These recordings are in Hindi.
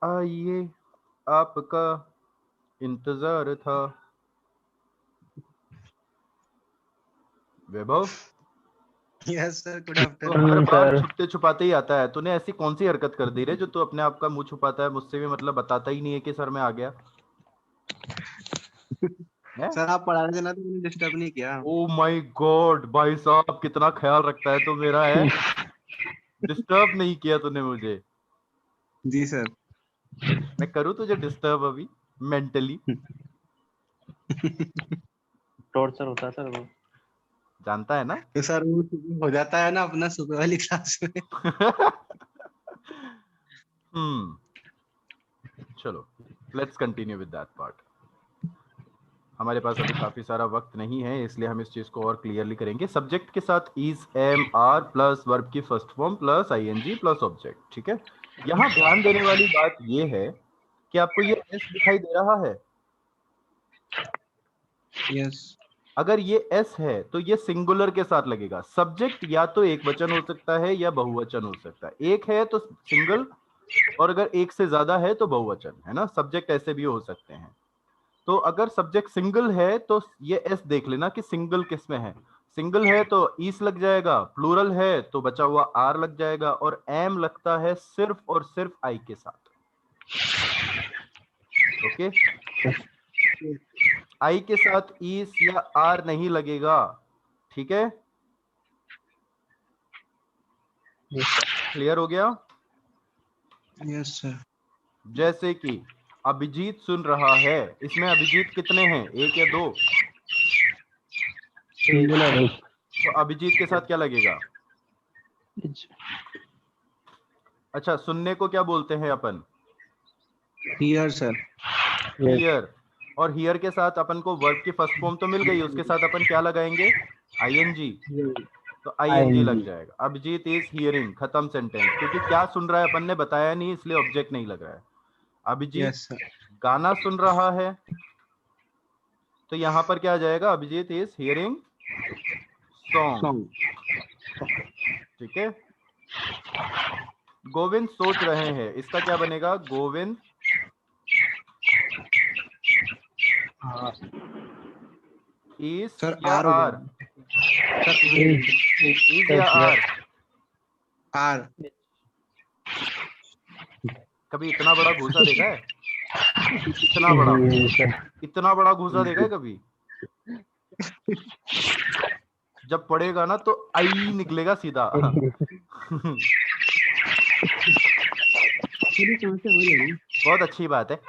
आइए, आपका इंतजार था। वैभव, यस सर, गुड तो आफ्टरनून। हर बार सर छुपते छुपाते ही आता है। तूने ऐसी कौन सी हरकत कर दी रे जो तू अपने आप का मुंह छुपाता है? मुझसे भी मतलब बताता ही नहीं है कि सर मैं आ गया है। सर आप पढ़ा रहे थे ना, तो मैंने डिस्टर्ब नहीं किया। ओ माय गॉड, भाई साहब कितना ख्याल रखता है तो मेरा है। डिस्टर्ब नहीं किया तूने मुझे। जी सर। मैं करूँ तुझे डिस्टर्ब अभी मेंटली? टॉर्चर होता है सर वो। जानता है ना। तो सर वो हो जाता है ना अपना सुबह वाली क्लास में। चलो, let's continue with that part. हमारे पास अभी काफी सारा वक्त नहीं है, इसलिए हम इस चीज को और क्लियरली करेंगे। सब्जेक्ट के साथ is, am, are plus verb की first form plus ING plus object. ठीक है, यहां ध्यान देने वाली बात यह है कि आपको ये एस दिखाई दे रहा है। यस। अगर ये एस है तो ये सिंगुलर के साथ लगेगा। सब्जेक्ट या तो एक वचन हो सकता है या बहुवचन हो सकता है। एक है तो सिंगल, और अगर एक से ज्यादा है तो बहुवचन, है ना। सब्जेक्ट ऐसे भी हो सकते हैं। तो अगर सब्जेक्ट सिंगल है तो ये एस देख लेना कि सिंगल किस में है। सिंगल है तो ईस लग जाएगा, प्लूरल है तो बचा हुआ आर लग जाएगा, और एम लगता है सिर्फ और सिर्फ आई के साथ। ओके, आई के साथ ईस या आर नहीं लगेगा। ठीक है, क्लियर हो गया? Yes sir. जैसे कि अभिजीत सुन रहा है, इसमें अभिजीत कितने हैं, एक या दो? सिंगुलर। तो अभिजीत के साथ क्या लगेगा? अच्छा, सुनने को क्या बोलते हैं अपन? Here sir. हियर। और हियर के साथ अपन को वर्ब की फर्स्ट फॉर्म तो मिल गई, उसके साथ अपन क्या लगाएंगे? आईएनजी। तो आईएनजी लग जाएगा। अभिजीत इज हियरिंग, खत्म सेंटेंस। क्योंकि क्या सुन रहा है अपन ने बताया नहीं, इसलिए ऑब्जेक्ट नहीं लग रहा है। Abhijeet yes sir. गाना सुन रहा है, तो यहां पर क्या आ जाएगा? Abhijeet is hearing song. Song. ठीक है, गोविंद सोच रहे हैं, इसका क्या बनेगा? गोविंद इज सर या आर हो आर? जाएगा। सर इज या आर? आर। कभी इतना बड़ा घूसा देखा है? इतना बड़ा, इतना बड़ा घूसा देखा है कभी? जब पड़ेगा ना तो आई निकलेगा सीधा। बहुत अच्छी बात है,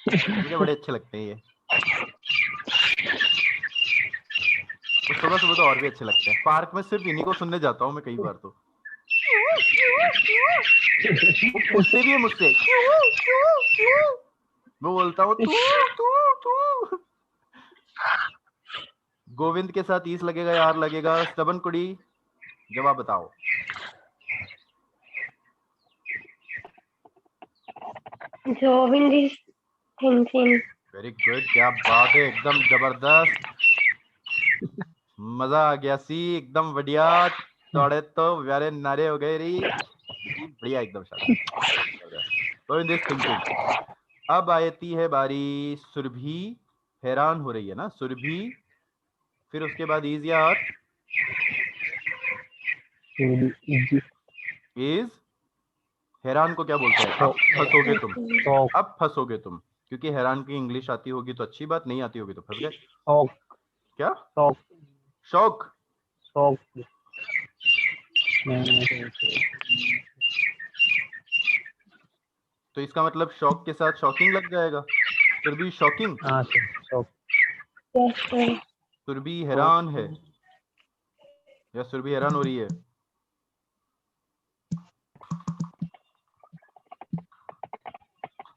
मुझे बड़े अच्छे लगते हैं ये। सुबह सुबह तो और भी अच्छे लगते हैं। पार्क में सिर्फ इन्हीं को सुनने जाता हूँ मैं कई बार। तो वो पूछते भी है मुझसे, मैं बोलता हूँ तू तू तू। गोविंद के साथ ईस लगेगा, यार लगेगा। स्तबन कुड़ी, जवाब बताओ। Govind is thinking. Very good, क्या बात है, एकदम जबरदस्त, मजा आ गया सी, एकदम बढ़िया। थोड़े तो प्यारे नारे हो गए री, बढ़िया, एकदम शाबाश। Govind is thinking. अब आती है बारी सुरभि, हैरान हो रही है ना सुरभि, फिर उसके बाद इज या आर? इज। हैरान को क्या बोलते हैं? अब फंसोगे तुम, अब फंसोगे तुम, क्योंकि हैरान की इंग्लिश आती होगी तो अच्छी बात, नहीं आती होगी तो फंस गए। क्या? शौक। तो इसका मतलब शौक के साथ शॉकिंग लग जाएगा। सुरभि शॉकिंग, सुरभि हैरान है, या सुरभि हैरान हो रही है?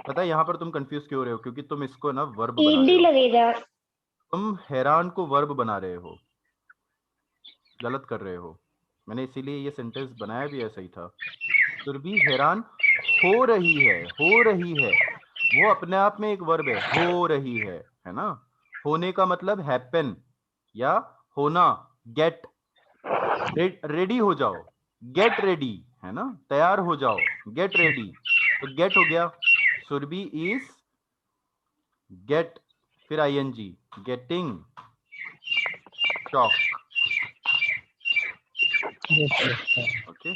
पता है यहाँ पर तुम कंफ्यूज क्यों हो रहे हो? क्योंकि तुम इसको ना वर्ब बना रहे ईडी हो। लगेगा। तुम हैरान को वर्ब बना रहे हो, गलत कर रहे हो। मैंने इसीलिए ये सेंटेंस बनाया भी ऐसा ही था। सुरभि हैरान हो रही है, हो रही है, वो अपने आप में एक वर्ब है, हो रही है ना। होने का मतलब हैपन या होना। गेट रेडी हो जाओ, गेट रेडी, है ना, तैयार हो जाओ, गेट रेडी। तो गेट हो गया, सुरभि इज गेट, फिर आईएनजी, गेटिंग चॉक। ओके,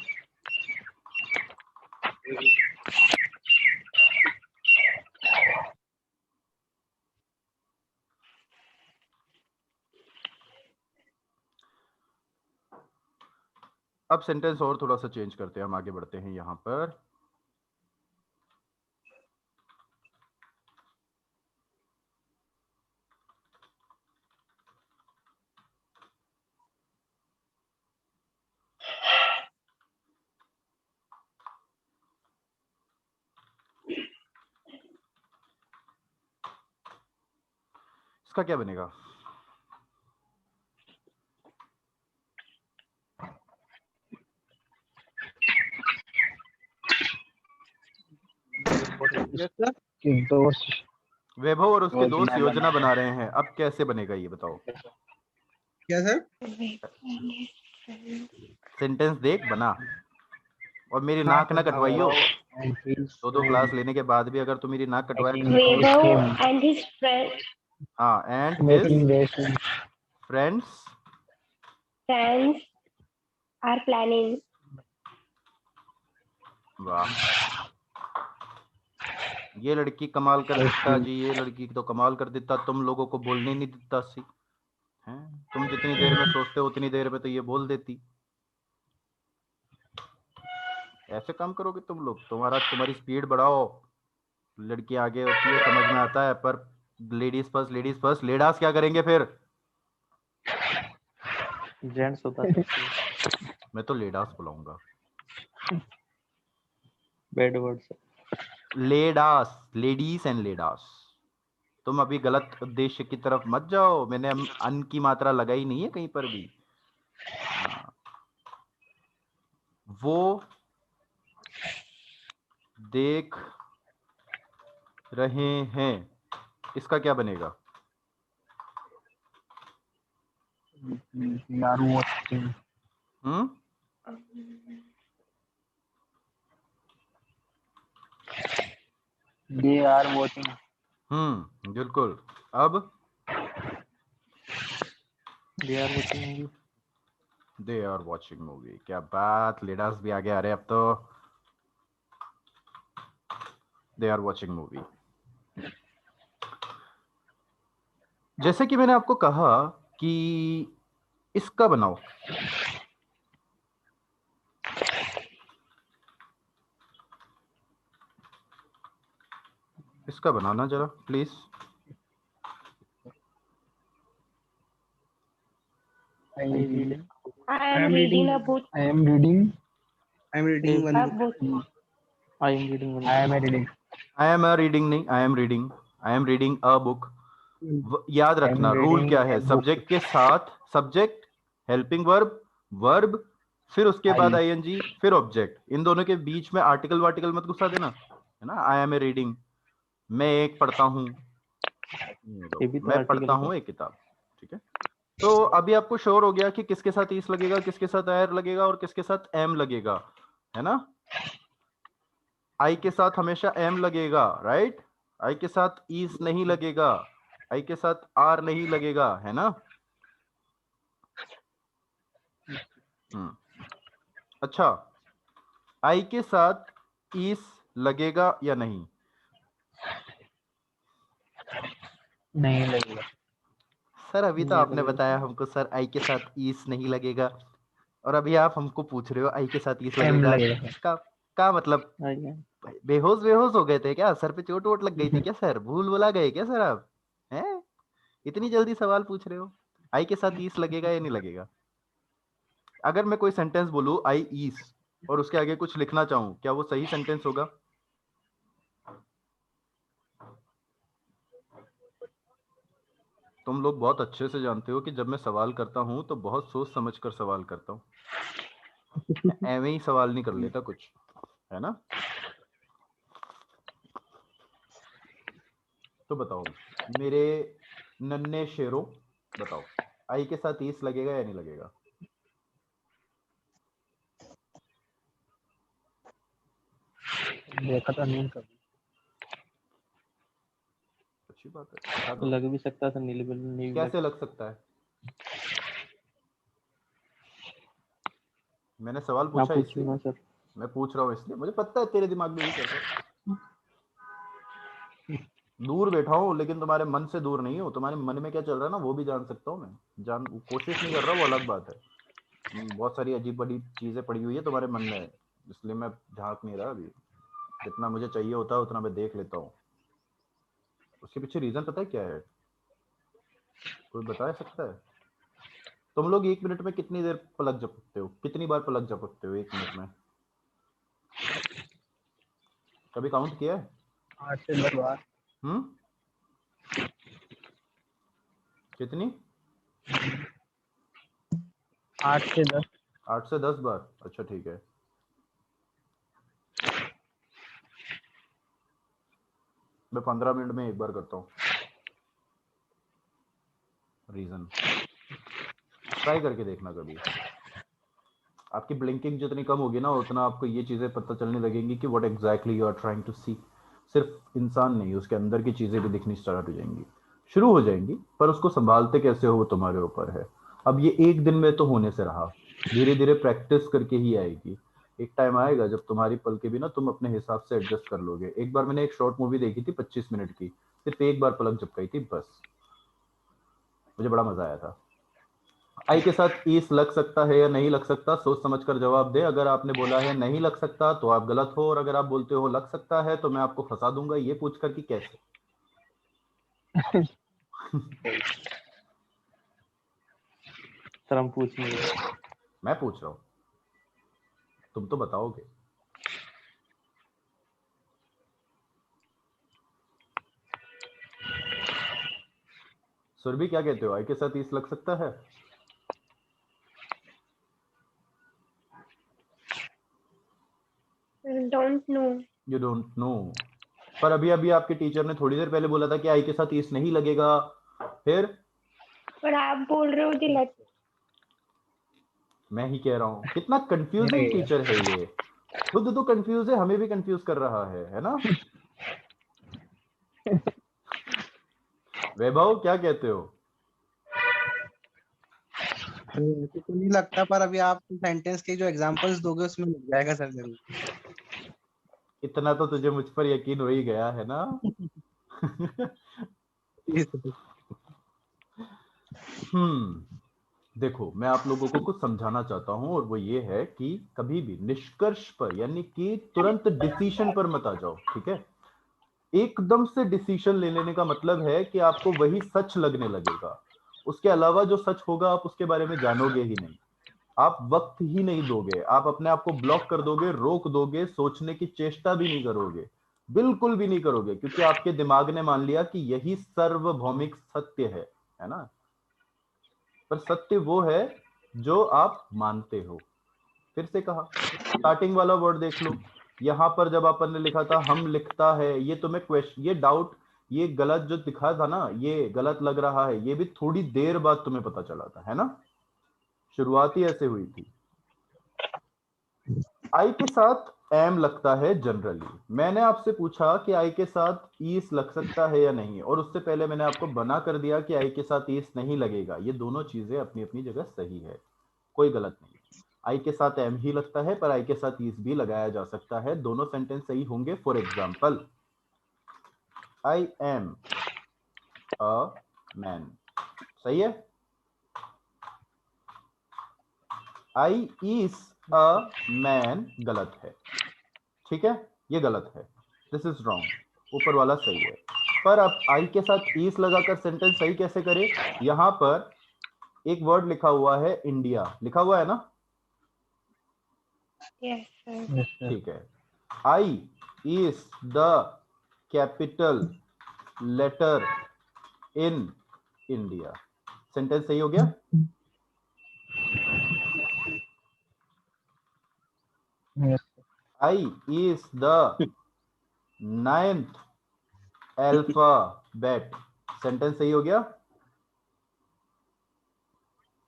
अब सेंटेंस और थोड़ा सा चेंज करते हैं, हम आगे बढ़ते हैं यहां पर। इसका क्या बनेगा? वैभव और उसके दोस्त योजना बना रहे हैं, अब कैसे बनेगा ये बताओ। क्या सर? सेंटेंस देख बना, और मेरी नाक ना कटवाइयो। दो क्लास लेने के बाद भी अगर तुम मेरी नाक कटवाए। Vaibhav and his friends हाँ, and his friends are planning. वाह, ये लड़की कमाल कर देता जी, ये लड़की तो कमाल कर देता, तुम लोगों को बोलने नहीं देता सी हैं, तुम जितनी देर में सोचते हो उतनी देर में तो ये बोल देती। ऐसे काम करोगे तुम लोग, तुम्हारी स्पीड बढ़ाओ। लड़की आगे होती है समझ में आता है, पर लेडीज फर्स्ट, लेडीज फर्स्ट। लेडास क्या करेंगे फिर? जेंट्स होता है। मैं तो लेडास बुलाऊंगा, बैड वर्ड से। लेडास, लेडीज एंड लेडास। तुम अभी गलत उद्देश्य की तरफ मत जाओ, मैंने अन की मात्रा लगाई नहीं है कहीं पर भी। वो देख रहे हैं, इसका क्या बनेगा? हम्म, They are watching. बिल्कुल। अब they are watching movie. They are watching movie, क्या बात, लेडास भी आगे आ रहे हैं अब तो। They are watching movie. जैसे कि मैंने आपको कहा कि इसका बनाओ, इसका बनाना जरा please. I am reading. I am reading a book. I am reading. I am reading one A book. book. I am reading one. I am reading. I am reading नहीं, I am reading, I am reading a book. याद रखना am रूल reading क्या है, a book. सब्जेक्ट के साथ सब्जेक्ट, हेल्पिंग वर्ब, वर्ब, फिर उसके बाद आईएनजी, फिर ऑब्जेक्ट। इन दोनों के बीच में आर्टिकल वार्टिकल मत घुसा देना, है ना। आई एम ए रीडिंग, मैं एक पढ़ता हूँ, ये भी तो मैं आर्टिकल पढ़ता हूँ एक किताब, ठीक है। तो अभी आपको श्योर हो गया कि किसके साथ इस लगेगा, किसके साथ एर लगेगा और किसके साथ एम लगेगा, है ना। आई के साथ हमेशा एम लगेगा, राइट। आई के साथ ईस नहीं लगेगा, आई के साथ आर नहीं लगेगा, है ना। अच्छा, आई के साथ ईस लगेगा या नहीं? नहीं लगेगा। सर अभी तो नहीं आपने लगेगा। बताया हमको सर आई के साथ ईस नहीं लगेगा, और अभी आप हमको पूछ रहे हो आई के साथ ईस एम लगेगा। लगेगा। का मतलब आई है। बेहोश हो गए थे क्या? सर पे चोट वोट लग गई थी क्या? सर भूल भुला गए क्या सर आप? हैं, इतनी जल्दी सवाल पूछ रहे हो? आई के साथ ईस लगेगा या नहीं लगेगा? अगर मैं कोई सेंटेंस बोलूं आई ईस और उसके आगे कुछ लिखना चाहूं, क्या वो सही सेंटेंस होगा? तुम लोग बहुत अच्छे से जानते हो कि जब मैं सवाल करता हूं तो बहुत सोच समझ कर सवाल करता हूं, ऐਵੇਂ ही सवाल नहीं कर लेता कुछ, है ना। तो बताओ मेरे नन्हे शेरों, बताओ आई के साथ ईस लगेगा या नहीं लगेगा? देखा तो नहीं कभी। अच्छी बात है, बता तो दो। लग भी सकता था नीले कैसे लग सकता है? मैंने सवाल आप पूछा पूछ इसलिए, ना सर। मैं पूछ रहा हूँ इसलिए, मुझे पता है तेरे दिमाग में यही चल रहा है। दूर बैठा हूँ लेकिन तुम्हारे मन से दूर नहीं हो, तुम्हारे मन में क्या चल रहा है ना वो भी जान सकता हूँ मैं। जान कोशिश नहीं कर रहा, वो अलग बात है। बहुत सारी अजीब बड़ी चीजें पड़ी हुई है तुम्हारे मन में, इसलिए मैं झांक नहीं रहा अभी। जितना मुझे चाहिए होता है उतना मैं देख लेता हूँ। उसके पीछे रीजन पता है क्या है? कोई बता सकता है? तुम लोग 1 मिनट में कितनी देर पलक झपकते हो, कितनी बार पलक झपकते हो 1 मिनट में? कभी काउंट किया है? 8 से 10 बार। हम्म, कितनी? 8 से 10। 8 से 10 बार, अच्छा ठीक है। मैं 15 मिनट में 1 बार करता हूँ। रीजन ट्राई करके देखना कभी। आपकी ब्लिंकिंग जितनी कम होगी ना उतना आपको ये चीजें पता चलने लगेंगी कि what exactly you are trying to see. सिर्फ इंसान नहीं, उसके अंदर की चीजें भी दिखनी स्टार्ट हो जाएंगी, शुरू हो जाएंगी, पर उसको संभालते कैसे हो वो तुम्हारे ऊपर है। अब ये एक दिन में तो होने से रहा, धीरे धीरे प्रैक्टिस करके ही आएगी। एक टाइम आएगा जब तुम्हारी पलकें भी ना तुम अपने हिसाब से एडजस्ट कर लोगे। एक बार मैंने एक शॉर्ट मूवी देखी थी 25 मिनट की, सिर्फ एक बार पलक झपकाई थी बस, मुझे बड़ा मजा आया था। आई के साथ ईस लग सकता है या नहीं लग सकता, सोच समझ कर जवाब दे। अगर आपने बोला है नहीं लग सकता तो आप गलत हो, और अगर आप बोलते हो लग सकता है तो मैं आपको फंसा दूंगा ये पूछ कर कि कैसे। सर हम पूछ नहीं रहे। मैं पूछ रहा हूं, तुम तो बताओगे। सुरभि क्या कहते हो, आई के साथ ईस लग सकता है? Don't know. You don't know, पर अभी अभी आपके टीचर ने थोड़ी देर पहले बोला था कि आई के साथ ईस नहीं लगेगा। फिर पर आप बोल रहे हो कि लग मैं ही कह रहा हूं, कितना कंफ्यूजिंग टीचर है ये। खुद तो कंफ्यूज है, हमें भी कंफ्यूज कर रहा है ना। वैभव क्या कहते हो? मुझे तो नहीं लगता, पर अभी आप सेंटेंस के जो एग्जांपल्स दोगे उसमें लग जाएगा सर जरूर। इतना तो तुझे मुझ पर यकीन हो ही गया है ना। देखो मैं आप लोगों को कुछ समझाना चाहता हूं, और वो ये है कि कभी भी निष्कर्ष पर यानी कि तुरंत डिसीजन पर मत आ जाओ, ठीक है? एकदम से डिसीजन ले लेने का मतलब है कि आपको वही सच लगने लगेगा, उसके अलावा जो सच होगा आप उसके बारे में जानोगे ही नहीं। आप वक्त ही नहीं दोगे, आप अपने आप को ब्लॉक कर दोगे, रोक दोगे, सोचने की चेष्टा भी नहीं करोगे, बिल्कुल भी नहीं करोगे, क्योंकि आपके दिमाग ने मान लिया कि यही सार्वभौमिक सत्य है ना। पर सत्य वो है जो आप मानते हो। फिर से कहा, स्टार्टिंग वाला वर्ड देख लो, यहां पर जब अपन ने लिखा था हम लिखता है, ये तुम्हें क्वेश्चन, ये डाउट, ये गलत जो दिखा था ना, ये गलत लग रहा है, ये भी थोड़ी देर बाद तुम्हें पता चला था, है ना। शुरुआत ही ऐसे हुई थी। आई के साथ एम लगता है जनरली। मैंने आपसे पूछा कि आई के साथ ईस लग सकता है या नहीं, और उससे पहले मैंने आपको बना कर दिया कि आई के साथ ईस नहीं लगेगा। ये दोनों चीजें अपनी अपनी जगह सही है, कोई गलत नहीं। आई के साथ एम ही लगता है, पर आई के साथ ईस भी लगाया जा सकता है, दोनों सेंटेंस सही होंगे। For example, I am a man, सही है। आई इज अ मैन गलत है, ठीक है, ये गलत है, दिस इज रॉन्ग। ऊपर वाला सही है। पर अब आई के साथ ईस लगाकर सेंटेंस सही कैसे करें? यहां पर एक वर्ड लिखा हुआ है, इंडिया लिखा हुआ है ना, yes sir. Yes, sir. ठीक है। I is the capital letter in India, sentence सही हो गया। Yes, sir. I is the 9th alphabet, sentence सही हो गया।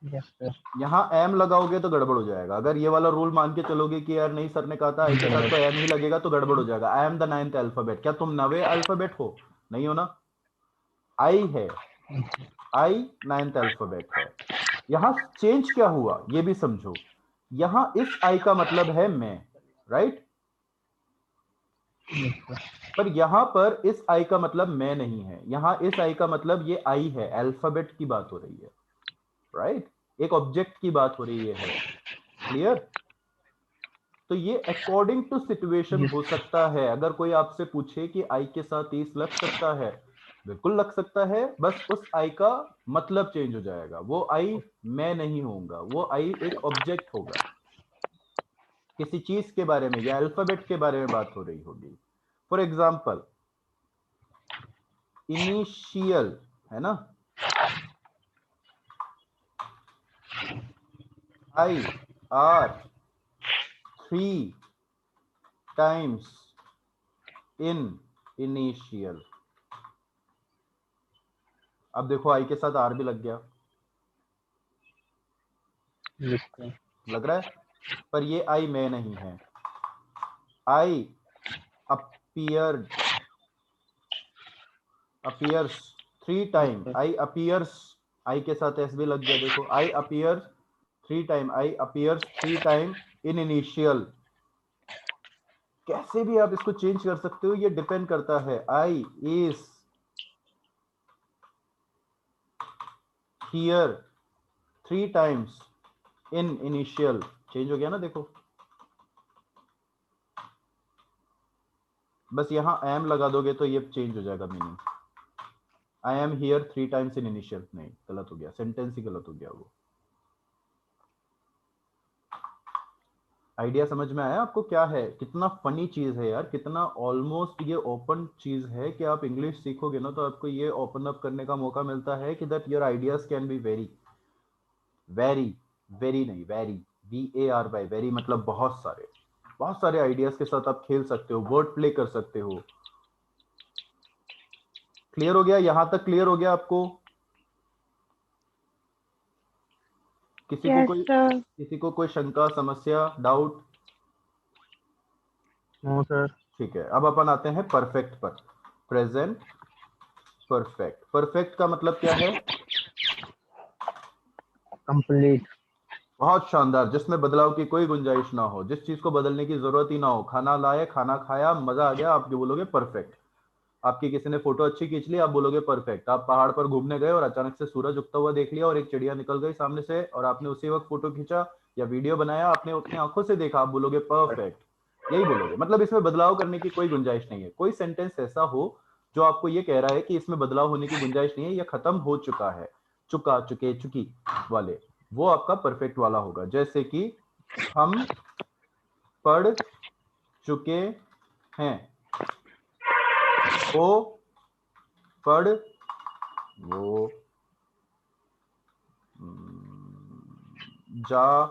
Yes sir. यहाँ एम लगाओगे तो गड़बड़ हो जाएगा। अगर ये वाला रूल मान के चलोगे कि यार नहीं सर ने कहा था आई के साथ तो एम ही लगेगा तो गड़बड़ हो जाएगा। I am the 9th alphabet, क्या तुम 9वें अल्फाबेट हो? नहीं हो ना। आई है, आई 9th अल्फाबेट है। यहाँ चेंज क्या हुआ ये भी समझो। यहाँ इस आई का मतलब है मैं, राइट, पर यहां पर इस आई का मतलब मैं नहीं है। यहां इस आई का मतलब ये आई है, अल्फाबेट की बात हो रही है, राइट, एक ऑब्जेक्ट की बात हो रही है। क्लियर? तो ये अकॉर्डिंग टू सिचुएशन हो सकता है। अगर कोई आपसे पूछे कि आई के साथ इस लग सकता है, बिल्कुल लग सकता है, बस उस आई का मतलब चेंज हो जाएगा। वो आई मैं नहीं होऊंगा, वो आई एक ऑब्जेक्ट होगा, किसी चीज के बारे में या अल्फाबेट के बारे में बात हो रही होगी। फॉर एग्जाम्पल इनिशियल है ना, I R 3 times in initial. अब देखो आई के साथ आर भी लग गया, यस सर। लग रहा है, पर ये आई मैं नहीं है। I appeared, appears 3 time, I appears, I के साथ एस भी लग गया। देखो I appears 3 time, I appears 3 time in initial. कैसे भी आप इसको चेंज कर सकते हो, ये डिपेंड करता है। I is here 3 times in initial, change हो गया ना। देखो बस यहां एम लगा दोगे तो ये चेंज हो जाएगा meaning. I am here 3 times in initial, नहीं गलत हो गया, सेंटेंस ही गलत हो गया। वो आइडिया समझ में आया आपको क्या है? कितना फनी चीज है यार, कितना ऑलमोस्ट ये ओपन चीज है कि आप इंग्लिश सीखोगे ना तो आपको ये ओपन अप करने का मौका मिलता है कि that your ideas can be very very very नहीं वेरी, VARY, वेरी मतलब बहुत सारे आइडियाज के साथ आप खेल सकते हो, वर्ड प्ले कर सकते हो। क्लियर हो गया? यहां तक क्लियर हो गया आपको? किसी को यस कोई सर। किसी को कोई शंका, समस्या, डाउट? No sir. ठीक है, अब अपन आते हैं परफेक्ट पर। Present perfect. परफेक्ट का मतलब क्या है? कंप्लीट। बहुत शानदार, जिसमें बदलाव की कोई गुंजाइश ना हो, जिस चीज को बदलने की जरूरत ही ना हो। खाना लाए, खाना खाया, मजा आ गया, आप जो बोलोगे परफेक्ट। आपकी किसी ने फोटो अच्छी खींच ली, आप बोलोगे परफेक्ट। आप पहाड़ पर घूमने गए और अचानक से सूरज उगता हुआ देख लिया और एक चिड़िया निकल गई सामने से और आपने उसी वक्त फोटो खींचा या वीडियो बनाया, आपने अपनी आंखों से देखा, आप बोलोगे परफेक्ट। यही बोलोगे, मतलब इसमें बदलाव करने की कोई गुंजाइश नहीं है। कोई सेंटेंस ऐसा हो जो आपको ये कह रहा है कि इसमें बदलाव होने की गुंजाइश नहीं है, यह खत्म हो चुका है, चुका, चुके, चुकी वाले, वो आपका परफेक्ट वाला होगा। जैसे कि हम पढ़ चुके हैं, वो पढ़, वो जा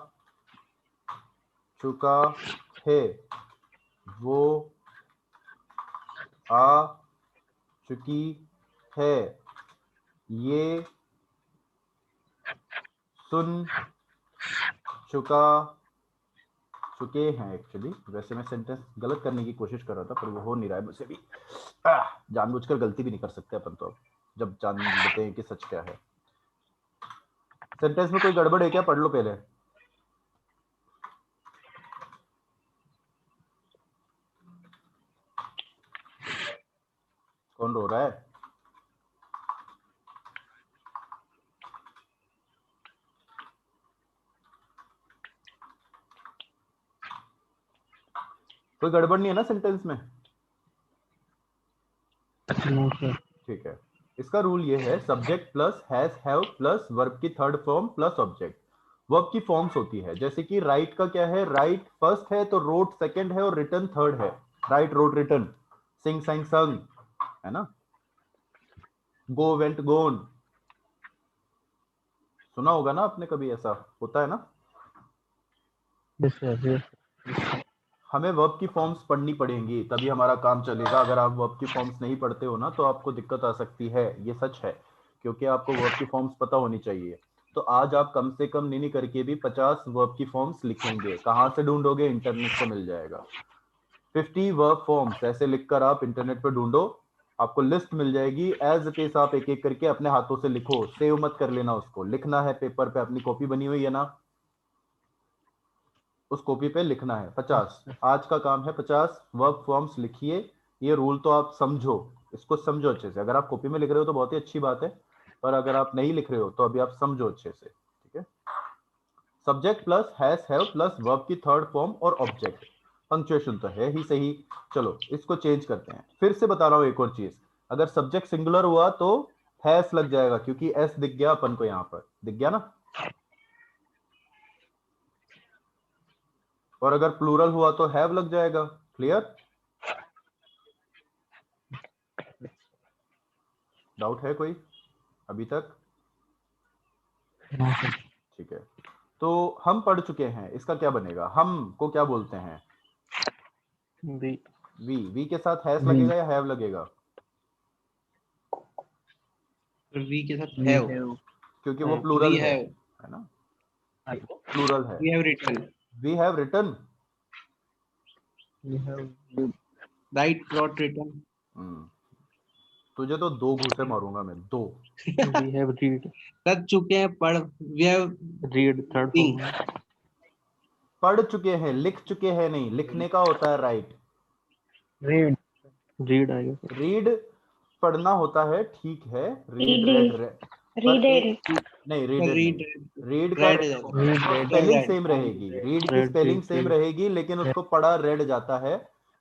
चुका है, वो आ चुकी है, ये सुन चुके हैं। एक्चुअली वैसे मैं सेंटेंस गलत करने की कोशिश कर रहा था पर वो हो नहीं रहा है मुझसे भी। जानबूझकर गलती भी नहीं कर सकते अपन तो, अब जब जान लेते हैं कि सच क्या है। सेंटेंस में कोई गड़बड़ है क्या? पढ़ लो पहले। कौन रो रहा है? कोई गड़बड़ नहीं है ना सेंटेंस में? No sir. ठीक है, इसका रूल ये है, subject plus has have plus verb की third form plus object. Verb की फॉर्म्स होती है, जैसे कि राइट का क्या है, राइट फर्स्ट है तो रोट सेकंड है और रिटर्न थर्ड है। राइट रोट रिटर्न, सिंग sang sung, है ना। गो वेंट गोन, सुना होगा ना आपने कभी, ऐसा होता है ना। Yes sir. यस। हमें वर्ब की फॉर्म्स पढ़नी पड़ेंगी तभी हमारा काम चलेगा। अगर आप वर्ब की फॉर्म्स नहीं पढ़ते हो ना तो आपको दिक्कत आ सकती है, ये सच है, क्योंकि आपको वर्ब की फॉर्म्स पता होनी चाहिए। तो आज आप कम से कम नहीं करके भी 50 वर्ब की फॉर्म्स लिखेंगे। कहाँ से ढूंढोगे? इंटरनेट से मिल जाएगा। 50 वर्ब फॉर्म्स ऐसे लिखकर आप इंटरनेट पे ढूंढो, आपको लिस्ट मिल जाएगी। एज इट इज आप एक एक करके अपने हाथों से लिखो, सेव मत कर लेना उसको, लिखना है पेपर पे। अपनी कॉपी बनी हुई है ना, उस कॉपी पे लिखना है 50। आज का काम है 50 वर्ब फॉर्म्स लिखिए। ये रूल तो आप समझो, इसको समझो अच्छे से। अगर आप कॉपी में लिख रहे हो तो बहुत ही अच्छी बात है, पर अगर आप नहीं लिख रहे हो तो अभी आप समझो अच्छे से, ठीक है। Subject plus has have plus verb की थर्ड फॉर्म और ऑब्जेक्ट। पंक्चुएशन तो है ही सही, चलो इसको चेंज करते हैं। फिर से बता रहा हूं एक और चीज, अगर सब्जेक्ट सिंगुलर हुआ तो हैज लग जाएगा, क्योंकि एस दिख गया अपन को, यहां पर दिख गया ना। और अगर प्लूरल हुआ तो हैव लग जाएगा। क्लियर? डाउट है कोई अभी तक? No sir. ठीक है, तो हम पढ़ चुके हैं, इसका क्या बनेगा? हम को क्या बोलते हैं? वी। वी के साथ हैज वी। लगेगा या हैव लगेगा? वी के साथ वी हैव, हैव। क्योंकि वो हाँ, प्लूरल वी है हैव, ना, प्लूरल है। We have written, we have written. We have. Right, brought written, तुझे तो 2 घूंसे मारूंगा मैं, 2। We have read. कर चुके हैं, पढ़, we have read third think, form. पढ़ चुके हैं, लिख चुके हैं नहीं, लिखने का होता है राइट। रीड। रीड आएगा सर। रीड पढ़ना होता है, ठीक है। Read Read red it. पर Read एक it. नहीं, रीडेड रीड, नहीं, रीड का रेड जाएगा, read red. Spelling red, same रहेगी। रीड की red spelling read same read. रहेगी, लेकिन उसको पढ़ा रेड जाता है।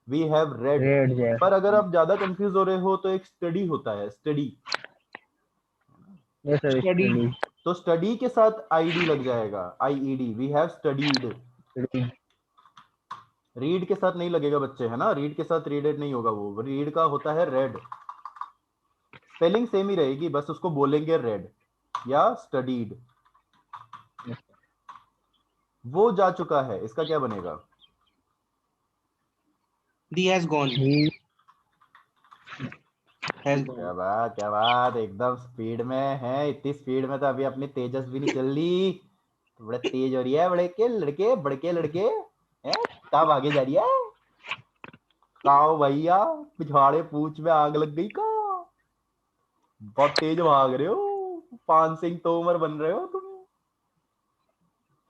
We have read. रेड जैसा। पर अगर आप ज्यादा कंफ्यूज हो रहे हो तो एक स्टडी होता है, study. Yes sir. Study, study. तो स्टडी के साथ आईडी लग जाएगा, IED, we have studied. Read. Read के साथ नहीं लगेगा बच्चे, है ना, रीड के साथ रीडेड नहीं होगा, वो रीड का होता है रेड। स्पेलिंग सेम ही रहेगी, बस उसको बोलेंगे रेड या स्टडीड। वो जा चुका है, इसका क्या बनेगा? दी हैज गॉन, ही। हैज क्या गॉन, बात, क्या बात, एकदम स्पीड में है। इतनी स्पीड में तो अभी अपनी तेजस भी नहीं चल रही, तो बड़े तेज हो रही है। बड़े के लड़के, बड़के लड़के हैं, कहाँ भागे जा रही है? काओ भैया, पिछवाड़े पूछ में आग लग गई का? बहुत तेज भाग रहे हो, 5 सिंह तोमर बन रहे हो तुम।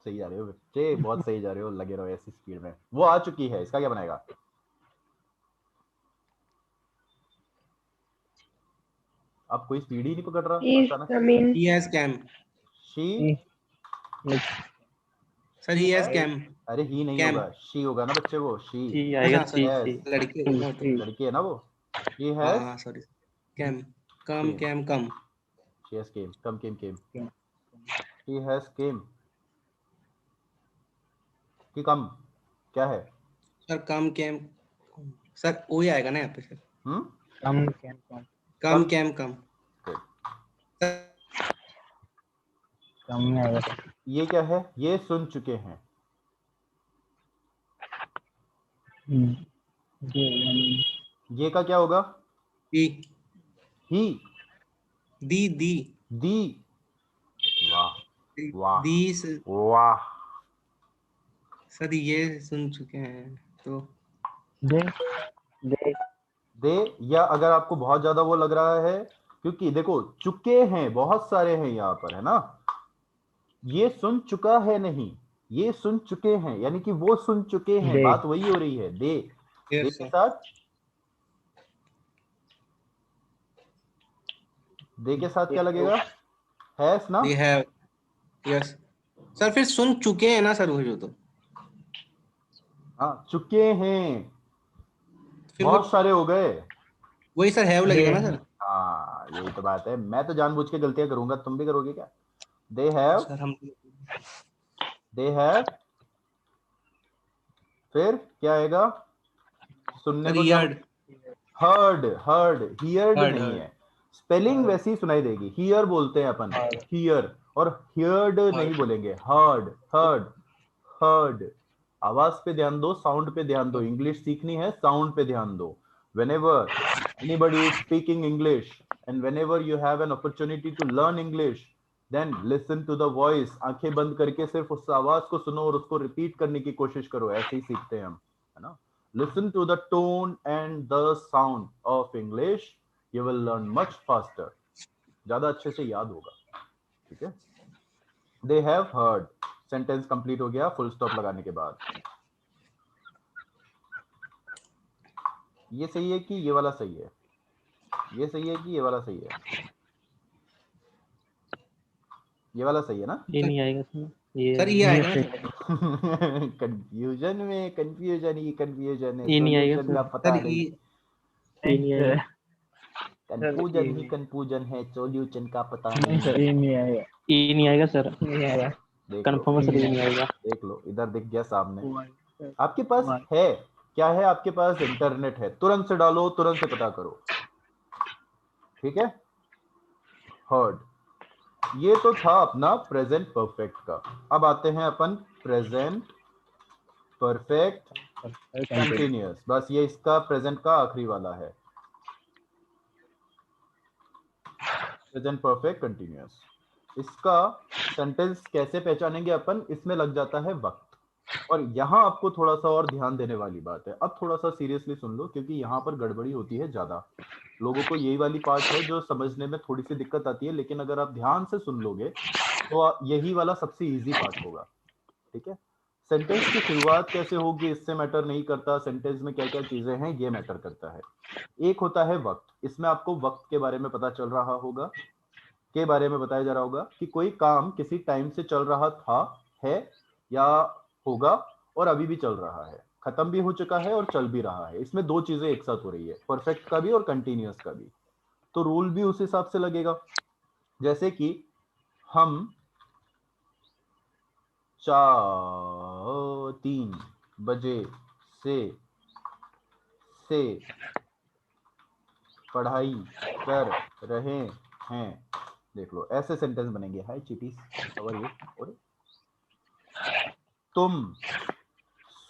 सही जा रहे हो बच्चे, बहुत सही जा रहे हो, लगे रहो ऐसी स्पीड में। वो आ चुकी है, इसका क्या बनेगा? अब कोई स्पीड ही नहीं पकड़ रहा He's अचानक से। coming. He has came, she, sir he has came, अरे ही नहीं कैम, होगा, शी होगा ना बच्चे को, शी। सी आएगा। अच्छा सी सॉरी, सी। लड़के हो ना तो, लड़की है ना वो। शी हाँ हैज हाँ sorry, came, come came come, she has came, come came came, she has came कि कम क्या है? सर कम कैम, सर वो ही आएगा ना यहाँ पे sir, come came come. Come came come, come में आएगा सर। ये क्या है? ये सुन चुके हैं। ये ये का क्या होगा? दी, ही, दी, दी। वाह वाह दी सर, वाह। सर ये सुन चुके हैं तो दे। दे। दे, या अगर आपको बहुत ज्यादा वो लग रहा है, क्योंकि देखो चुके हैं बहुत सारे हैं यहाँ पर, है ना। ये सुन चुका है नहीं, ये सुन चुके हैं, यानी कि वो सुन चुके हैं, दे। बात वही हो रही है। दे, दे यस के सर, साथ, दे के साथ क्या लगेगा? हैस ना। दे हैव, यस सर, फिर सुन चुके हैं ना सर वो जो, तो हाँ, चुके हैं, फिर वो बहुत सारे हो गए। वही सर हैव लगेगा ना सर। हाँ, यही तो बात है, मैं तो जानबूझ के गलतियां करूंगा, तुम भी करोगे क्या? दे हैव, सर हम, दे हैव, फिर क्या आएगा? सुनने सर को क्या? यर्ड, हर्ड, हर्ड, हियर्ड हर्ड, नहीं हर्ड, है। स्पेलिंग वैसी ही सुनाई देगी, हियर बोलते हैं अपन, हियर, और हियर्ड नहीं बोलेंगे, हर्ड, हर्ड, हर्ड। आवाज पे ध्यान दो, साउंड पे ध्यान दो, इंग्लिश सीखनी है, साउंड पे ध्यान दो। whenever anybody is speaking English and whenever you have an opportunity to learn English, then listen to the voice, आंखें बंद करके सिर्फ उस आवाज को सुनो और उसको रिपीट करने की कोशिश करो, ऐसे ही सीखते हैं हम, है ना। Listen to the tone and the sound of English, you will learn much faster, ज्यादा अच्छे से याद होगा, ठीक है। They have heard, sentence complete हो गया फुल स्टॉप लगाने के बाद। ये सही है कि ये वाला सही है, ये सही है कि ये वाला सही है, ये वाला सही है ना। ये नहीं आएगा सर, ये सर ये आएगा ना। कंफ्यूजन में कंफ्यूजन ही कंफ्यूजन है, ये नहीं आएगा solution सर। का पता सर नहीं। ये नहीं आएगा, कंफ्यूजन ही कंफ्यूजन है, सॉल्यूशन का पता नहीं नहीं। सर, ये नहीं आएगा, ये नहीं आएगा सर, नहीं आएगा। देख लो, कंफर्म सर ये नहीं आएगा। देख लो, इधर दिख गया सामने। One, आपके पास one. है क्या है, आपके पास इंटरनेट है, तुरंत से डालो, तुरंत से पता करो, ठीक है। हर्ड, ये तो था अपना प्रेजेंट परफेक्ट का। अब आते हैं अपन प्रेजेंट परफेक्ट कंटिन्यूअस, बस ये इसका प्रेजेंट का आखिरी वाला है, प्रेजेंट परफेक्ट कंटिन्यूअस। इसका सेंटेंस कैसे पहचानेंगे अपन, इसमें लग जाता है वक्त। और यहाँ आपको थोड़ा सा और ध्यान देने वाली बात है, अब थोड़ा सा सीरियसली सुन लो, क्योंकि यहाँ पर गड़बड़ी होती है ज्यादा, लोगों को यही वाली पार्ट है जो समझने में थोड़ी सी दिक्कत आती है, लेकिन अगर आप ध्यान से सुन लोगे तो यही वाला सबसे इजी पार्ट होगा, ठीक है। सेंटेंस की शुरुआत कैसे होगी इससे मैटर नहीं करता, सेंटेंस में क्या क्या चीजें हैं ये मैटर करता है। एक होता है वक्त, इसमें आपको वक्त के बारे में पता चल रहा होगा, के बारे में बताया जा रहा होगा कि कोई काम किसी टाइम से चल रहा था, है या होगा, और अभी भी चल रहा है, खत्म भी हो चुका है और चल भी रहा है। इसमें दो चीजें एक साथ हो रही है, परफेक्ट का भी और कंटिन्यूअस का भी, तो रूल भी उस हिसाब से लगेगा। जैसे कि हम 3 बजे से पढ़ाई कर रहे हैं, देख लो ऐसे सेंटेंस बनेंगे। हाय चिटीज, हाउ आर यू। और तुम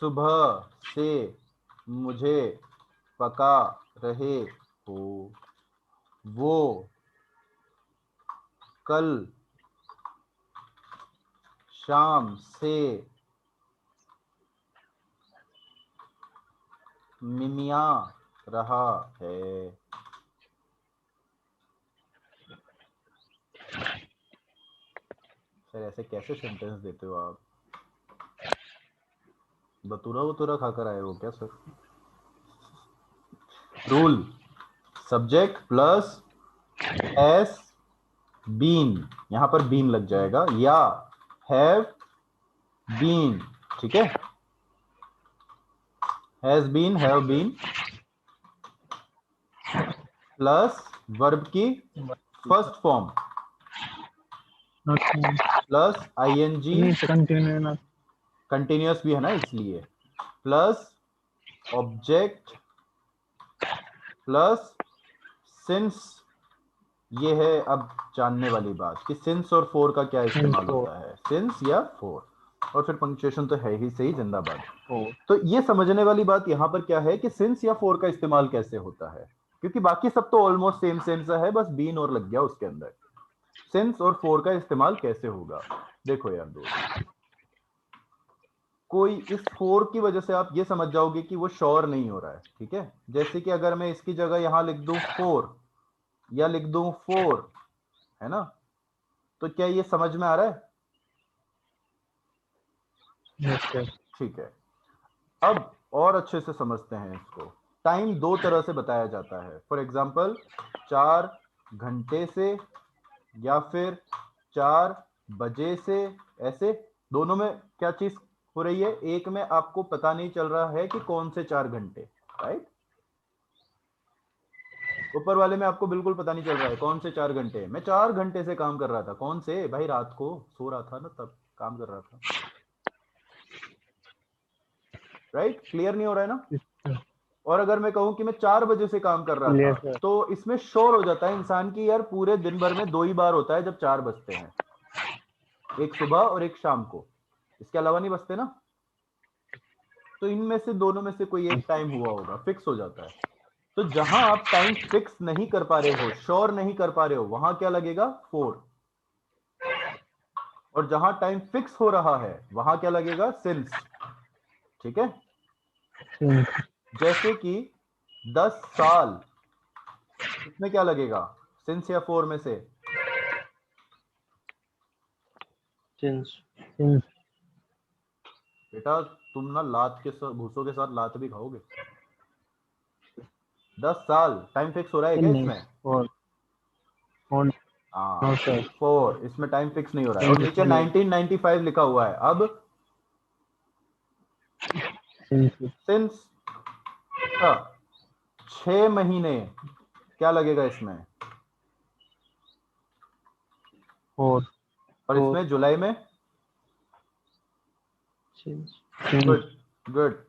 सुबह से मुझे पका रहे हो, वो कल शाम से मिमिया रहा है। सर ऐसे कैसे सेंटेंस देते हो आप, बतूरा खाकर आए हो क्या sir. Rule, subject plus S been, यहां पर बीन लग जाएगा, या हैव बीन, ठीक है। Has been, have been plus verb की first form plus ING, continuous भी है ना इसलिए, प्लस ऑब्जेक्ट प्लस सिंस। ये है अब जानने वाली बात कि सिंस और फॉर का क्या इस्तेमाल होता है, सिंस या फॉर, और फिर पंक्चुएशन तो है ही सही, जिंदाबाद। तो ये समझने वाली बात यहाँ पर क्या है कि सिंस या फॉर का इस्तेमाल कैसे होता है, क्योंकि बाकी सब तो ऑलमोस्ट सेम सेम सा है, बस बीन और लग गया उसके अंदर। सिंस और फॉर का इस्तेमाल कैसे होगा, देखो यार दोस्त, कोई इस फॉर की वजह से आप ये समझ जाओगे कि वो श्योर नहीं हो रहा है, ठीक है। जैसे कि अगर मैं इसकी जगह यहां लिख दूं फोर या लिख दूं फोर, है ना, तो क्या ये समझ में आ रहा है। ठीक है, अब और अच्छे से समझते हैं इसको। टाइम दो तरह से बताया जाता है, फॉर एग्जाम्पल 4 घंटे से या फिर 4 बजे से, ऐसे दोनों में क्या चीज हो रही है, एक में आपको पता नहीं चल रहा है कि कौन से 4 घंटे, राइट। ऊपर वाले में आपको बिल्कुल पता नहीं चल रहा है कौन से 4 घंटे, मैं 4 घंटे से काम कर रहा था, कौन से भाई, रात को सो रहा था ना, तब काम कर रहा था, राइट। क्लियर नहीं हो रहा है ना। और अगर मैं कहूं कि मैं 4 बजे से काम कर रहा था, तो इसमें श्योर हो जाता है इंसान की यार पूरे दिन भर में 2 ही बार होता है जब 4 बजते हैं, एक सुबह और एक शाम को, इसके अलावा नहीं बजते ना। तो इनमें से दोनों में से कोई एक टाइम हुआ होगा, फिक्स हो जाता है। तो जहां आप टाइम फिक्स नहीं कर पा रहे हो, श्योर नहीं कर पा रहे हो, वहां क्या लगेगा, 4। और जहां टाइम फिक्स हो रहा है वहां क्या लगेगा? सिंस। ठीक है, since, जैसे कि 10 साल, इसमें क्या लगेगा? सिंस या फोर में से? since, since, बेटा तुम ना लात के साथ, भूसों के साथ लात भी खाओगे। 10 साल टाइम फिक्स हो रहा है क्या नहीं, इसमें? for, for, no हाँ, sir, फोर, इसमें टाइम फिक्स नहीं हो रहा है। और since, नीचे 1995 लिखा हुआ है। अब since, सिंस का 6 महीने क्या लगेगा इसमें? for, और for, इसमें जुलाई में? since, since, good good.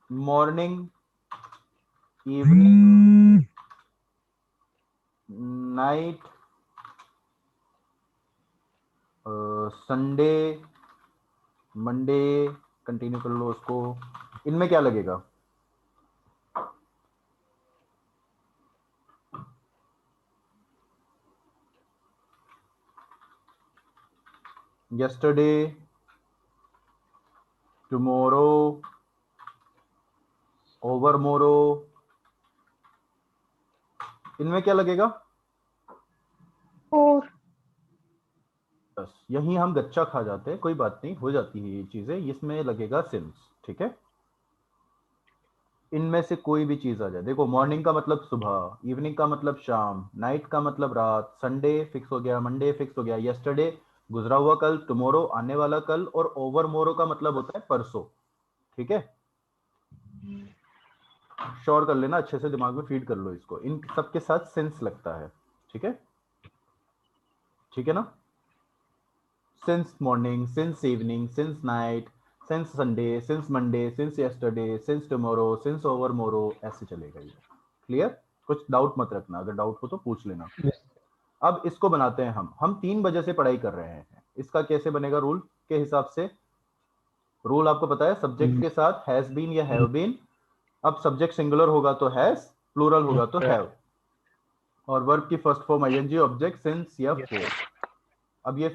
Morning, evening, night, Sunday, Monday, continue कर लो उसको। इनमें क्या लगेगा? yesterday, tomorrow, overmorrow, इनमें क्या लगेगा? 4 बस यही हम गच्चा खा जाते हैं, कोई बात नहीं, हो जाती है ये चीजें। इसमें लगेगा सिंस। ठीक है, इनमें से कोई भी चीज आ जाए। देखो, मॉर्निंग का मतलब सुबह, इवनिंग का मतलब शाम, नाइट का मतलब रात, संडे फिक्स हो गया, मंडे फिक्स हो गया, यस्टरडे गुजरा हुआ कल, टुमारो आने वाला कल, और ओवरमोरो का मतलब होता है परसों। ठीक है, श्योर कर लेना, अच्छे से दिमाग में फीड कर लो इसको। इन सबके साथ सिंस लगता है। ठीक है, ठीक है ना? Since morning, since evening, since night, since Sunday, since Monday, since yesterday, since tomorrow, since overmorrow, ऐसे चलेगा ये। क्लियर? कुछ डाउट मत रखना, अगर डाउट हो तो पूछ लेना। yes, अब इसको बनाते हैं हम 3 बजे से पढ़ाई कर रहे हैं। इसका कैसे बनेगा? रूल के हिसाब से। रूल आपको पता है, सब्जेक्ट के साथ हैज बीन या हैव बीन। अब सब्जेक्ट सिंगुलर होगा तो हैज, प्लूरल होगा तो yes, हैव, और वर्ब की first form ING, object since या yes, फोर। अब ये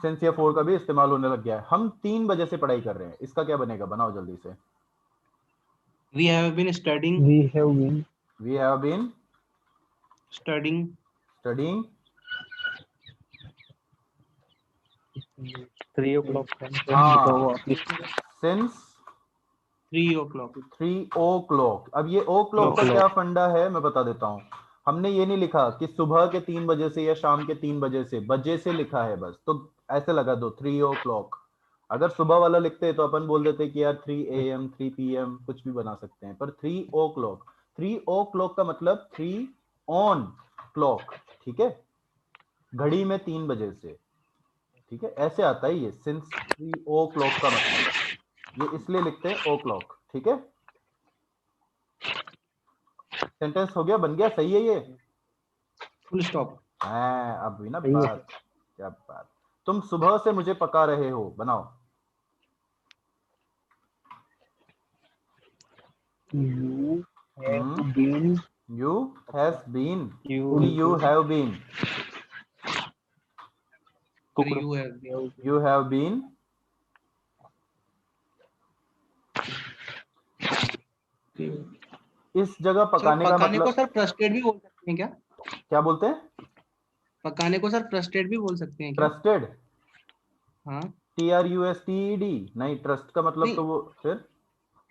सिंस या फोर का भी इस्तेमाल होने लग गया है। हम 3 बजे से पढ़ाई कर रहे हैं, इसका क्या बनेगा? बनाओ जल्दी से। We have been studying, we have been we have been studying studying 3 o'clock. हाँ, सिंस 3 o'clock. 3 o'clock। अब ये ओ क्लॉक का क्या फंडा है मैं बता देता हूँ। हमने ये नहीं लिखा कि सुबह के 3 बजे से या शाम के 3 बजे से, बजे से लिखा है बस, तो ऐसे लगा दो 3 o'clock। अगर सुबह वाला लिखते तो अपन बोल देते कि यार 3 AM 3 PM कुछ भी बना सकते हैं, पर 3 o'clock। 3 o'clock का मतलब 3 on क्लॉक। ठीक है, घड़ी में 3 बजे से। ठीक है, ऐसे आता है ये सिंस 3 o'clock का मतलब, ये इसलिए लिखते हैं ओ क्लॉक। ठीक है, सेंटेंस हो गया, बन गया, सही है ये? Full stop. हाँ, अब हुई ना सही है। बात। क्या बात। तुम सुबह से मुझे पका रहे हो, बनाओ। you have been you has been, You, you have been, Sir, you have been. You have been इस जगह सर पकाने का पकाने को मतलब सर फ्रस्ट्रेट भी बोल सकते हैं क्या? क्या बोलते हैं? पकाने को सर फ्रस्ट्रेट भी बोल सकते हैं क्या? ट्रस्टेड, हाँ, TRUSTED नहीं, ट्रस्ट का मतलब नहीं, तो वो फिर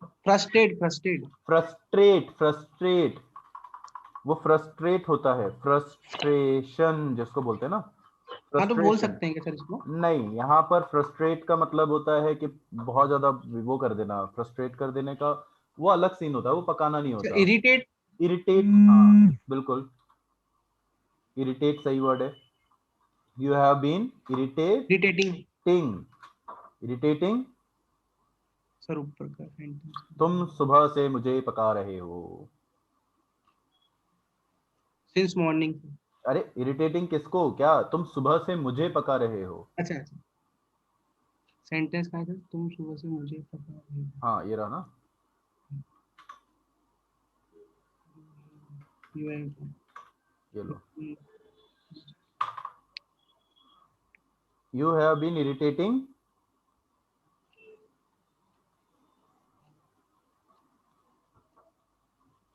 फ्रस्ट्रेट, फ्रस्ट्रेट. फ्रस्ट्रेट, फ्रस्ट्रेट वो फ्रस्ट्रेट होता है, फ्रस्ट्रेशन जिसको बोलते हैं ना, हाँ, तो बोल फ्रस्ट्रेशन। सकते हैं क्या सर इसको? नहीं, यहाँ पर फ्रस्ट्रेट का मतलब होता है कि बहुत ज्यादा वो कर देना, फ्रस्ट्रेट कर देने का वो अलग सीन होता है, वो पकाना नहीं सर होता। इरिटेट. इरिटेट, हाँ बिल्कुल, इरिटेट सही वर्ड है। You have been irritating. Irritating, sir ऊपर का sentence. तुम सुबह से मुझे पका रहे हो। Since morning. अरे इरिटेटिंग किसको? क्या तुम सुबह से मुझे पका रहे हो? अच्छा अच्छा. सेंटेंस कहाँ है सर? तुम सुबह से मुझे पका रहे हो. हाँ ये रहा ना। You have- ये लो, You have been irritating.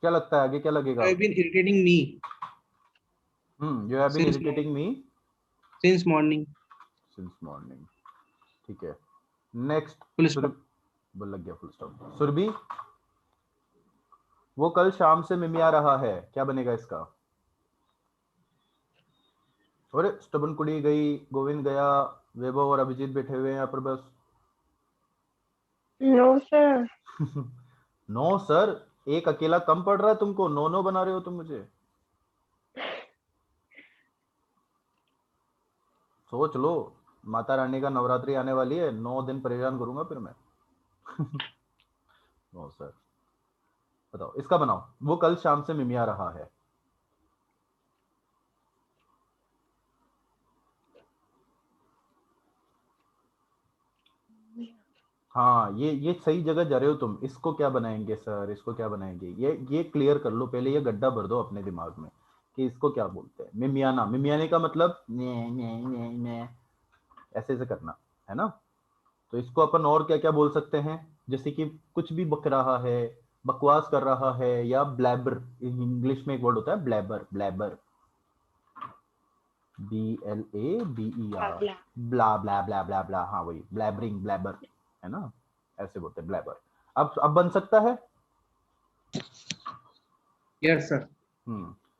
क्या लगता है आगे क्या लगेगा? I've been irritating me You have been Since irritating me since morning. since morning. ठीक है. Next. Full stop. बोल लग गया फुल स्टॉप. सुरभि, वो कल शाम से मिमिया रहा है, क्या बनेगा इसका? अरे स्टबन कुड़ी गई, गोविंद गया, वैभव और अभिजीत बैठे हुए हैं यहाँ पर बस. No sir. नो सर, एक अकेला कम पड़ रहा है तुमको, नो नो बना रहे हो तुम मुझे. सोच लो, माता रानी का नवरात्रि आने वाली है, 9 दिन परेशान करूंगा फिर मैं. No sir. बताओ इसका बनाओ. वो कल शाम से मिमिया रहा है. हाँ, ये सही जगह जा रहे हो तुम. इसको क्या बनाएंगे सर, इसको क्या बनाएंगे? ये क्लियर कर लो पहले, ये गड्ढा भर दो अपने दिमाग में कि इसको क्या बोलते हैं. मिमियाना, मिमियाने का मतलब ने ऐसे से करना है ना. तो इसको अपन और क्या क्या बोल सकते हैं, जैसे कि कुछ भी बक रहा है, बकवास कर रहा है, या ब्लैबर. इंग्लिश में एक वर्ड होता है ब्लैबर. ब्लैबर, BLABER, ब्ला ब्ला ब्ला ब्ला ब्ला. हाँ वही ब्लैबरिंग, ब्लैबर है ना, ऐसे बोलते हैं ब्लैबर. अब बन सकता है. Yes sir.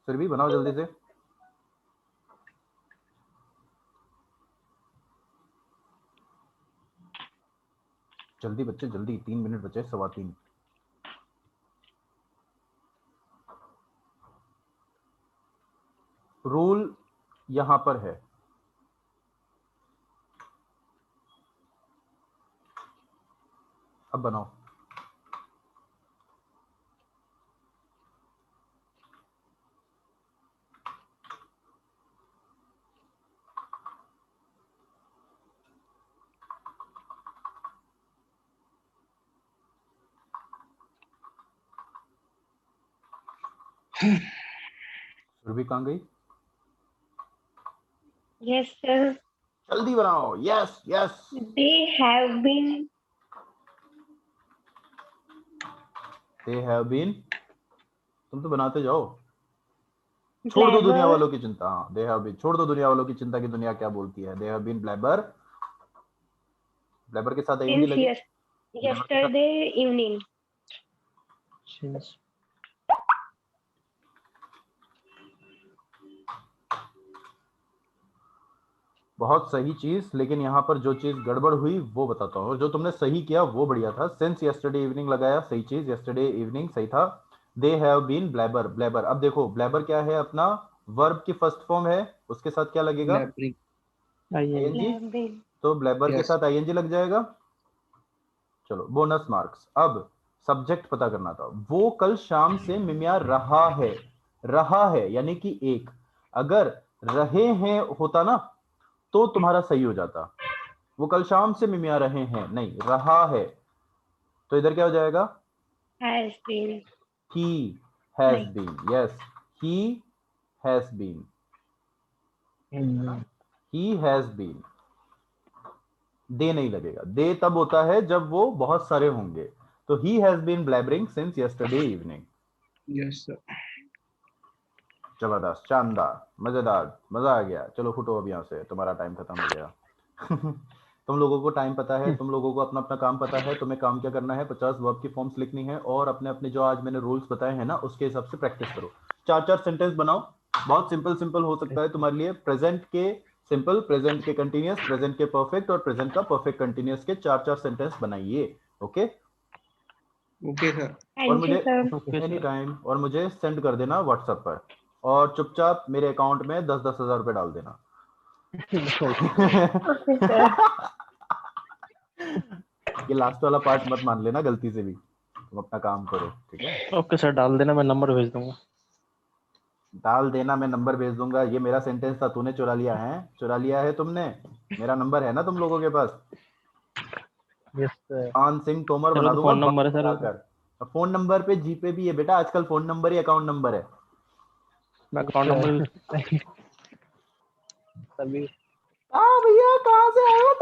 फिर भी बनाओ जल्दी से. जल्दी बच्चे जल्दी, 3 मिनट बचे, 3:15. रूल यहां पर है. अब बनाओ. सुरभि कहां गई? Yes sir. जल्दी बनाओ. Yes yes. They have been. They have been. तुम तो बनाते जाओ. छोड़ दो दुनिया वालों की चिंता. हाँ, they have been. छोड़ दो दुनिया वालों की चिंता की दुनिया क्या बोलती है. They have been blabber. Blabber के साथ ing लगी. Yesterday evening. Since. बहुत सही चीज, लेकिन यहाँ पर जो चीज गड़बड़ हुई वो बताता हूँ. जो तुमने सही किया वो बढ़िया था. सिंस यस्टरडे इवनिंग लगाया, सही चीज. यस्टरडे इवनिंग सही था. They have been blabber. Blabber, अब देखो ब्लैबर क्या है, अपना वर्ब की फर्स्ट फॉर्म है, उसके साथ क्या लगेगा? Blabbering. ing. तो ब्लैबर के साथ ing लग जाएगा. चलो बोनस मार्क्स. अब सब्जेक्ट पता करना था. वो कल शाम से मिमिया रहा है. रहा है यानी कि एक. अगर रहे हैं होता ना तो तुम्हारा सही हो जाता. वो कल शाम से मिमिया रहे हैं, नहीं रहा है. तो इधर क्या हो जाएगा? Has been. He has नहीं. been. Yes, he has been. He has been. दे नहीं लगेगा. दे तब होता है जब वो बहुत सारे होंगे. तो he has been blabbering since yesterday evening. Yes sir. जबरदस्त, शानदार, मजेदार, मजा आ गया. चलो फुटो अब यहाँ से, तुम्हारा टाइम खत्म हो गया. तुम लोगों को टाइम पता है, तुम लोगों को अपना अपना काम पता है. तुम्हें काम क्या करना है, 50 वर्ब की फॉर्म्स लिखनी है और अपने अपने जो आज मैंने रूल्स बताए हैं ना उसके हिसाब से प्रैक्टिस करो. 4-4 सेंटेंस बनाओ. बहुत सिंपल सिंपल हो सकता है तुम्हारे लिए. प्रेजेंट के सिंपल, प्रेजेंट के कंटिन्यूअस, प्रेजेंट के परफेक्ट और प्रेजेंट का परफेक्ट कंटिन्यूअस के 4-4 सेंटेंस बनाइए. Okay Okay sir. और Thank you मुझे sir. एनी टाइम, और मुझे सेंड कर देना व्हाट्सएप पर. और चुपचाप मेरे अकाउंट में 10-10 हजार रुपए डाल देना. Okay sir. ये लास्ट वाला पार्ट मत मान लेना गलती से भी. तुम अपना काम करो, ठीक है? ओके सर, डाल देना, मैं नंबर भेज दूंगा. डाल देना, मैं नंबर भेज दूंगा. ये मेरा सेंटेंस था, तूने चुरा लिया है. चुरा लिया है तुमने. मेरा नंबर है ना तुम लोगों के पास. Yes sir. आन सिंह तोमर सर, बना तो दूंगा. फोन नंबर है सर. फोन नंबर पे जीपे भी है बेटा आजकल. फोन नंबर ही अकाउंट नंबर है. मैं अकाउंट नंबर सभी हाँ भैया कहाँ से आए हो